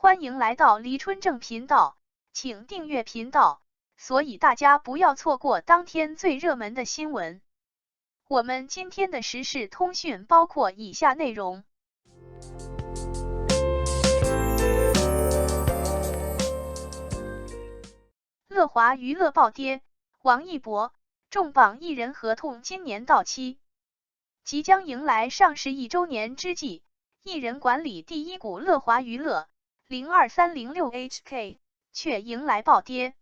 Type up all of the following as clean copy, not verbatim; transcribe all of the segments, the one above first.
欢迎来到黎春正频道，请订阅频道，所以大家不要错过当天最热门的新闻。我们今天的时事通讯包括以下内容：乐华娱乐暴跌，王一博重磅艺人合同今年到期，即将迎来上市1周年之际，艺人管理第一股乐华娱乐02306HK 却迎来暴跌。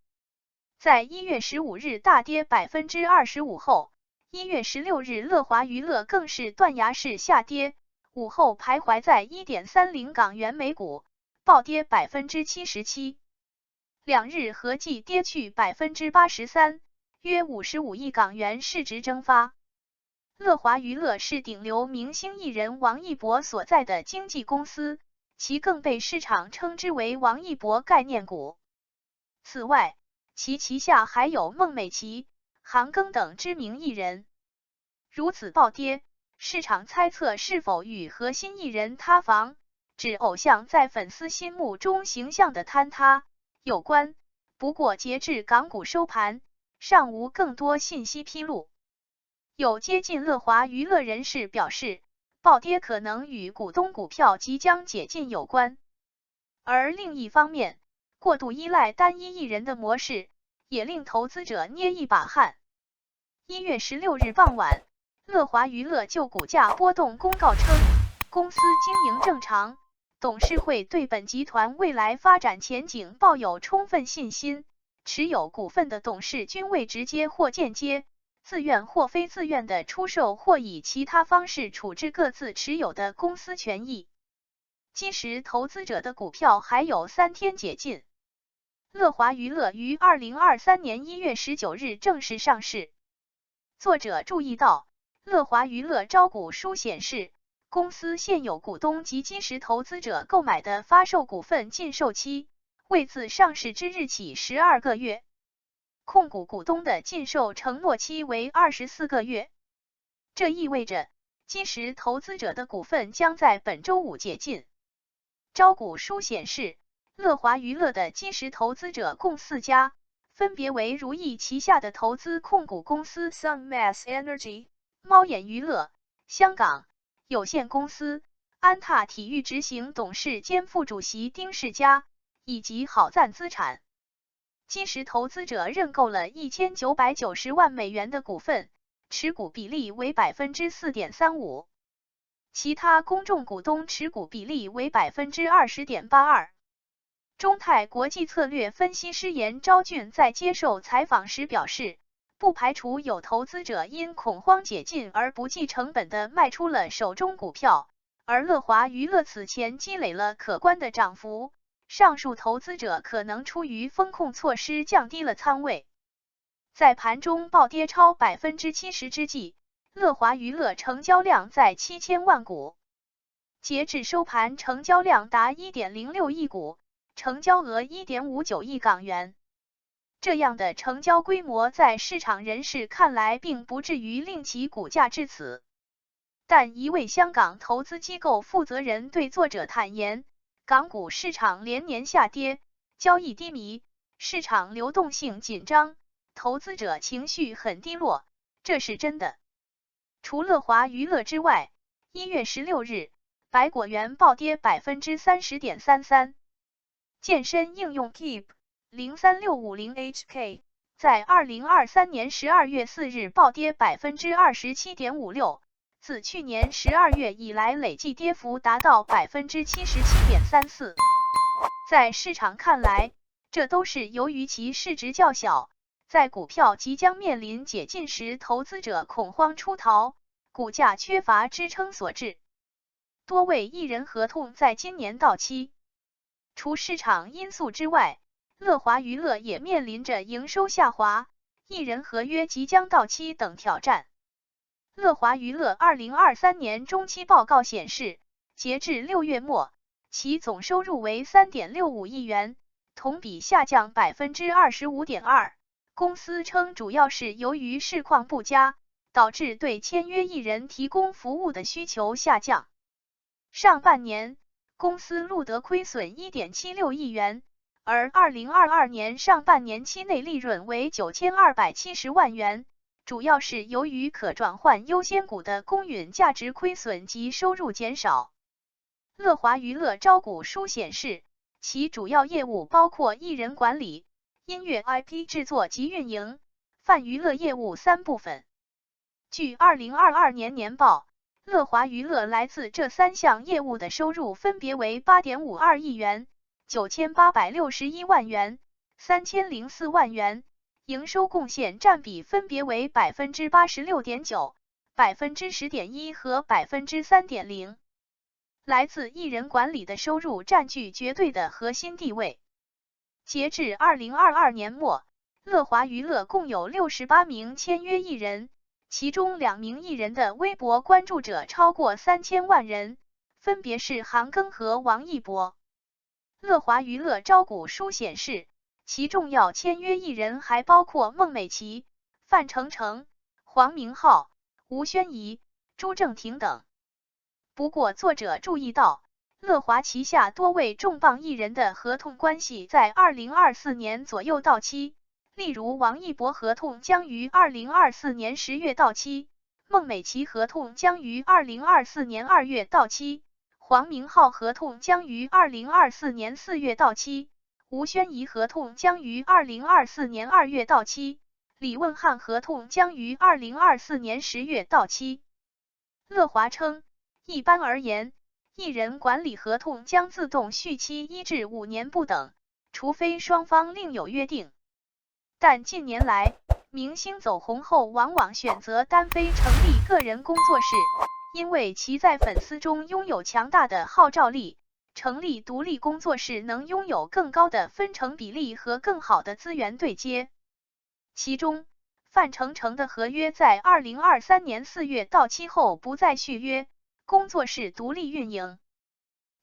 在1月15日大跌 25% 后，1月16日乐华娱乐更是断崖式下跌，午后徘徊在 1.30 港元每股，暴跌 77%， 两日合计跌去 83%， 约55亿港元市值蒸发。乐华娱乐是顶流明星艺人王一博所在的经纪公司，其更被市场称之为王一博概念股。此外，其旗下还有孟美岐、韩庚等知名艺人。如此暴跌，市场猜测是否与核心艺人塌房，指偶像在粉丝心目中形象的坍塌有关。不过截至港股收盘，尚无更多信息披露。有接近乐华娱乐人士表示，暴跌可能与股东股票即将解禁有关。而另一方面，过度依赖单一艺人的模式，也令投资者捏一把汗。1月16日傍晚，乐华娱乐就股价波动公告称，公司经营正常，董事会对本集团未来发展前景抱有充分信心，持有股份的董事均未直接或间接、自愿或非自愿的出售或以其他方式处置各自持有的公司权益。基石投资者的股票还有3天解禁。乐华娱乐于2023年1月19日正式上市。作者注意到，乐华娱乐招股书显示，公司现有股东及基石投资者购买的发售股份禁售期为自上市之日起12个月，控股股东的禁售承诺期为24个月。这意味着基石投资者的股份将在本周五解禁。招股书显示，乐华娱乐的基石投资者共4家，分别为如意旗下的投资控股公司 Sunmass Energy、猫眼娱乐香港有限公司、安踏体育执行董事兼副主席丁世嘉，以及好赞资产。基石投资者认购了1990万美元的股份，持股比例为 4.35%， 其他公众股东持股比例为 20.82%。中泰国际策略分析师严昭俊在接受采访时表示，不排除有投资者因恐慌解禁而不计成本的卖出了手中股票，而乐华娱乐此前积累了可观的涨幅，上述投资者可能出于风控措施降低了仓位。在盘中暴跌超 70% 之际，乐华娱乐成交量在7000万股，截至收盘成交量达 1.06 亿股，成交额 1.59 亿港元。这样的成交规模在市场人士看来并不至于令其股价至此。但一位香港投资机构负责人对作者坦言，港股市场连年下跌，交易低迷，市场流动性紧张，投资者情绪很低落，这是真的。除乐华娱乐之外，1月16日，百果园暴跌 30.33%。健身应用 Keep 03650HK 在2023年12月4日暴跌 27.56%， 自去年12月以来累计跌幅达到 77.34%。在市场看来，这都是由于其市值较小，在股票即将面临解禁时投资者恐慌出逃，股价缺乏支撑所致。多位艺人合同在今年到期。除市场因素之外，乐华娱乐也面临着营收下滑、艺人合约即将到期等挑战。乐华娱乐2023年中期报告显示，截至6月末，其总收入为 3.65 亿元，同比下降 25.2%。公司称主要是由于市况不佳，导致对签约艺人提供服务的需求下降。上半年，公司录得亏损 1.76 亿元，而2022年上半年期内利润为9270万元，主要是由于可转换优先股的公允价值亏损及收入减少。乐华娱乐招股书显示，其主要业务包括艺人管理、音乐 IP 制作及运营、泛娱乐业务3部分。据2022年年报，乐华娱乐来自这3项业务的收入分别为 8.52 亿元、9861万元、3004万元，营收贡献占比分别为 86.9%、10.1% 和 3.0%。来自艺人管理的收入占据绝对的核心地位。截至2022年末，乐华娱乐共有68名签约艺人，其中2名艺人的微博关注者超过3000万人，分别是韩庚和王一博。乐华娱乐招股书显示，其重要签约艺人还包括孟美岐、范丞丞、黄明昊、吴宣仪、朱正廷等。不过作者注意到，乐华旗下多位重磅艺人的合同关系在2024年左右到期，例如王一博合同将于2024年10月到期，孟美岐合同将于2024年2月到期，黄明昊合同将于2024年4月到期，吴宣仪合同将于2024年2月到期，李汶翰合同将于2024年10月到期。乐华称，一般而言，艺人管理合同将自动续期1至5年不等，除非双方另有约定。但近年来，明星走红后往往选择单飞成立个人工作室，因为其在粉丝中拥有强大的号召力，成立独立工作室能拥有更高的分成比例和更好的资源对接。其中，范丞丞的合约在2023年4月到期后不再续约，工作室独立运营。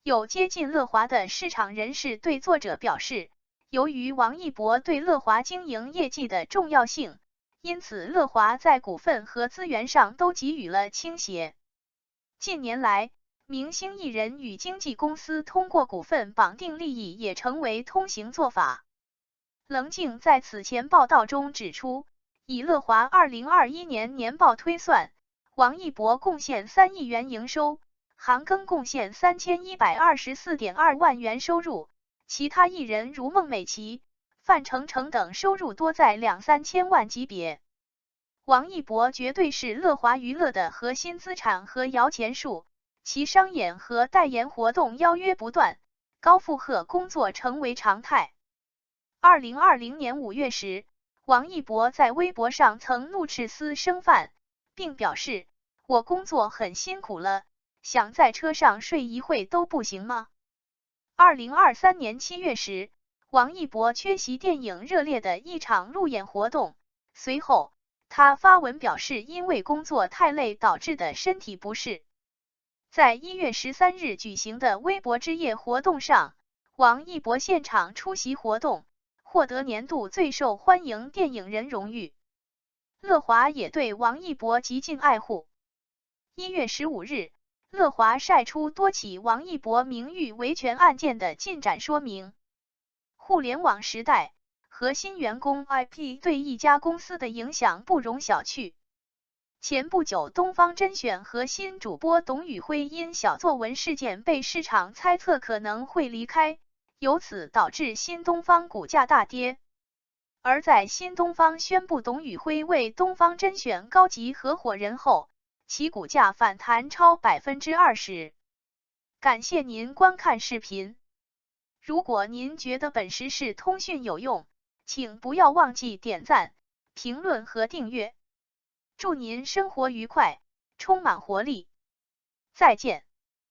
有接近乐华的市场人士对作者表示，由于王一博对乐华经营业绩的重要性，因此乐华在股份和资源上都给予了倾斜。近年来，明星艺人与经纪公司通过股份绑定利益也成为通行做法。棱镜在此前报道中指出，以乐华2021年年报推算，王一博贡献3亿元营收，韩庚贡献3124.2万元收入，其他艺人如孟美岐、范丞丞等收入多在2-3千万级别。王一博绝对是乐华娱乐的核心资产和摇钱树，其商演和代言活动邀约不断，高负荷工作成为常态。2020年5月时，王一博在微博上曾怒斥私生饭，并表示，我工作很辛苦了，想在车上睡一会都不行吗？2023年7月时，王一博缺席电影《热烈》的一场路演活动，随后他发文表示因为工作太累导致的身体不适。在1月13日举行的微博之夜活动上，王一博现场出席活动，获得年度最受欢迎电影人荣誉。乐华也对王一博极尽爱护。1月15日，乐华晒出多起王一博名誉维权案件的进展说明。互联网时代，核心员工 IP 对一家公司的影响不容小觑。前不久，东方甄选核心主播董宇辉因小作文事件被市场猜测可能会离开，由此导致新东方股价大跌。而在新东方宣布董宇辉为东方甄选高级合伙人后，其股价反弹超 20%。感谢您观看视频。如果您觉得本时事通讯有用，请不要忘记点赞、评论和订阅。祝您生活愉快，充满活力。再见。